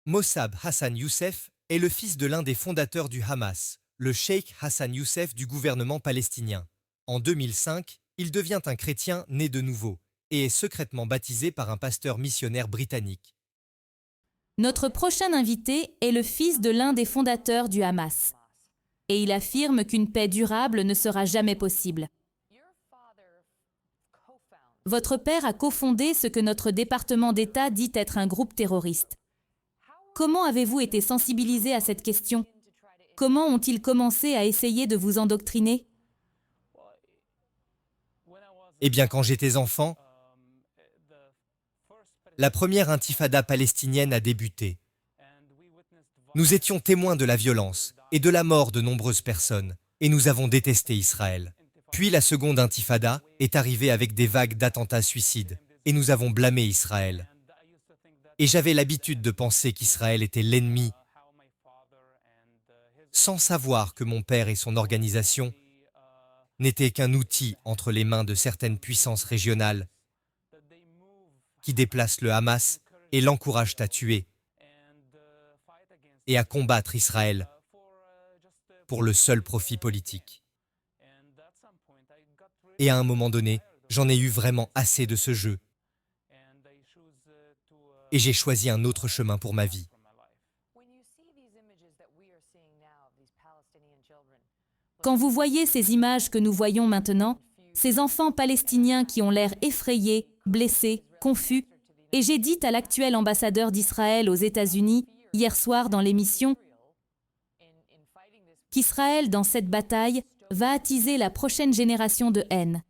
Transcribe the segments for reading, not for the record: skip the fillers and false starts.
Mossab Hassan Youssef est le fils de l'un des fondateurs du Hamas, le cheikh Hassan Youssef du gouvernement palestinien. En 2005, il devient un chrétien né de nouveau et est secrètement baptisé par un pasteur missionnaire britannique. Notre prochain invité est le fils de l'un des fondateurs du Hamas. Et il affirme qu'une paix durable ne sera jamais possible. Votre père a cofondé ce que notre département d'État dit être un groupe terroriste. Comment avez-vous été sensibilisé à cette question? Comment ont-ils commencé à essayer de vous endoctriner? Eh bien, quand j'étais enfant, la première intifada palestinienne a débuté. Nous étions témoins de la violence et de la mort de nombreuses personnes, et nous avons détesté Israël. Puis la seconde intifada est arrivée avec des vagues d'attentats suicides, et nous avons blâmé Israël. Et j'avais l'habitude de penser qu'Israël était l'ennemi, sans savoir que mon père et son organisation n'étaient qu'un outil entre les mains de certaines puissances régionales qui déplacent le Hamas et l'encouragent à tuer et à combattre Israël pour le seul profit politique. Et à un moment donné, j'en ai eu vraiment assez de ce jeu et j'ai choisi un autre chemin pour ma vie. Quand vous voyez ces images que nous voyons maintenant, ces enfants palestiniens qui ont l'air effrayés, blessés, confus, et j'ai dit à l'actuel ambassadeur d'Israël aux États-Unis hier soir dans l'émission qu'Israël, dans cette bataille, va attiser la prochaine génération de haine.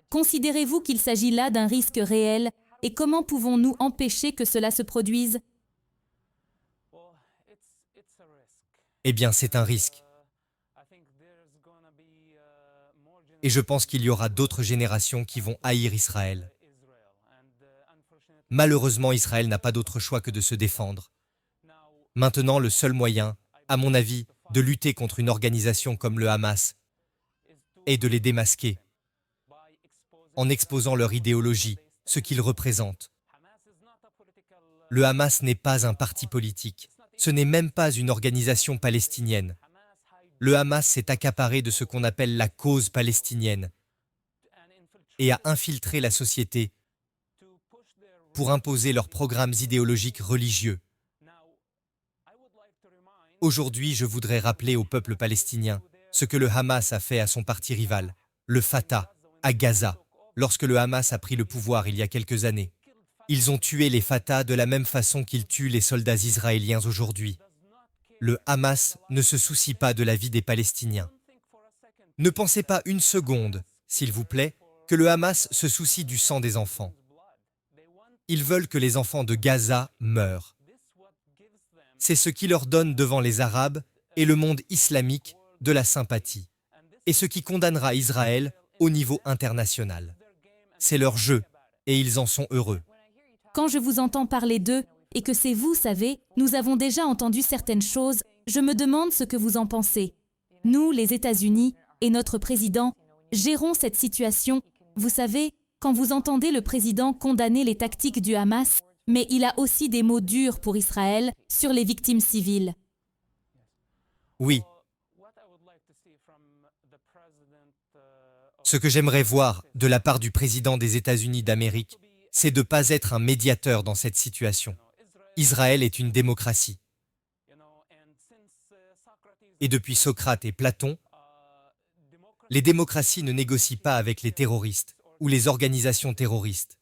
Considérez-vous qu'il s'agit là d'un risque réel et comment pouvons-nous empêcher que cela se produise? Eh bien, c'est un risque. Et je pense qu'il y aura d'autres générations qui vont haïr Israël. Malheureusement, Israël n'a pas d'autre choix que de se défendre. Maintenant, le seul moyen, à mon avis, de lutter contre une organisation comme le Hamas est de les démasquer, en exposant leur idéologie, ce qu'ils représentent. Le Hamas n'est pas un parti politique, ce n'est même pas une organisation palestinienne. Le Hamas s'est accaparé de ce qu'on appelle la cause palestinienne et a infiltré la société pour imposer leurs programmes idéologiques religieux. Aujourd'hui, je voudrais rappeler au peuple palestinien ce que le Hamas a fait à son parti rival, le Fatah, à Gaza, lorsque le Hamas a pris le pouvoir il y a quelques années. Ils ont tué les Fatah de la même façon qu'ils tuent les soldats israéliens aujourd'hui. Le Hamas ne se soucie pas de la vie des Palestiniens. Ne pensez pas une seconde, s'il vous plaît, que le Hamas se soucie du sang des enfants. Ils veulent que les enfants de Gaza meurent. C'est ce qui leur donne devant les Arabes et le monde islamique de la sympathie, et ce qui condamnera Israël au niveau international. C'est leur jeu, et ils en sont heureux. Quand je vous entends parler d'eux, et que c'est vous, savez, nous avons déjà entendu certaines choses, je me demande ce que vous en pensez. Nous, les États-Unis, et notre président, gérons cette situation. Vous savez, quand vous entendez le président condamner les tactiques du Hamas, mais il a aussi des mots durs pour Israël sur les victimes civiles. Oui. Ce que j'aimerais voir de la part du président des États-Unis d'Amérique, c'est de ne pas être un médiateur dans cette situation. Israël est une démocratie. Et depuis Socrate et Platon, les démocraties ne négocient pas avec les terroristes ou les organisations terroristes.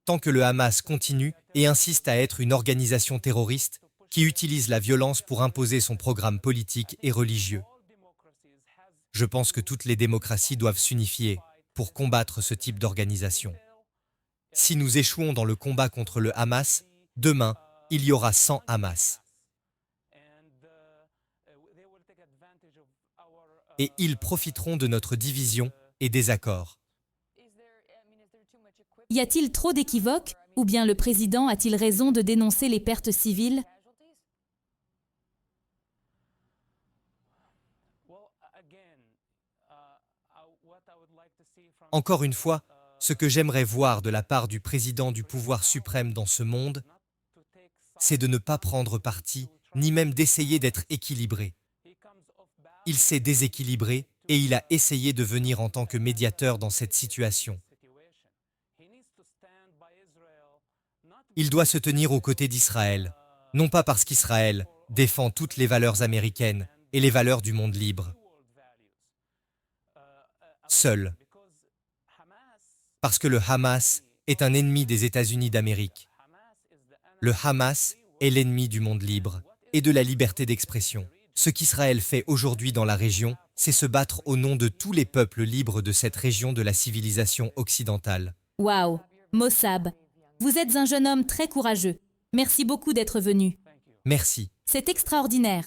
Tant que le Hamas continue et insiste à être une organisation terroriste qui utilise la violence pour imposer son programme politique et religieux. Je pense que toutes les démocraties doivent s'unifier pour combattre ce type d'organisation. Si nous échouons dans le combat contre le Hamas, demain, il y aura 100 Hamas. Et ils profiteront de notre division et désaccord. Y a-t-il trop d'équivoques, ou bien le président a-t-il raison de dénoncer les pertes civiles? Encore une fois, ce que j'aimerais voir de la part du président du pouvoir suprême dans ce monde, c'est de ne pas prendre parti, ni même d'essayer d'être équilibré. Il s'est déséquilibré et il a essayé de venir en tant que médiateur dans cette situation. Il doit se tenir aux côtés d'Israël, non pas parce qu'Israël défend toutes les valeurs américaines et les valeurs du monde libre, seul, parce que le Hamas est un ennemi des États-Unis d'Amérique. Le Hamas est l'ennemi du monde libre et de la liberté d'expression. Ce qu'Israël fait aujourd'hui dans la région, c'est se battre au nom de tous les peuples libres de cette région de la civilisation occidentale. Waouh, Mossab, vous êtes un jeune homme très courageux. Merci beaucoup d'être venu. Merci. C'est extraordinaire.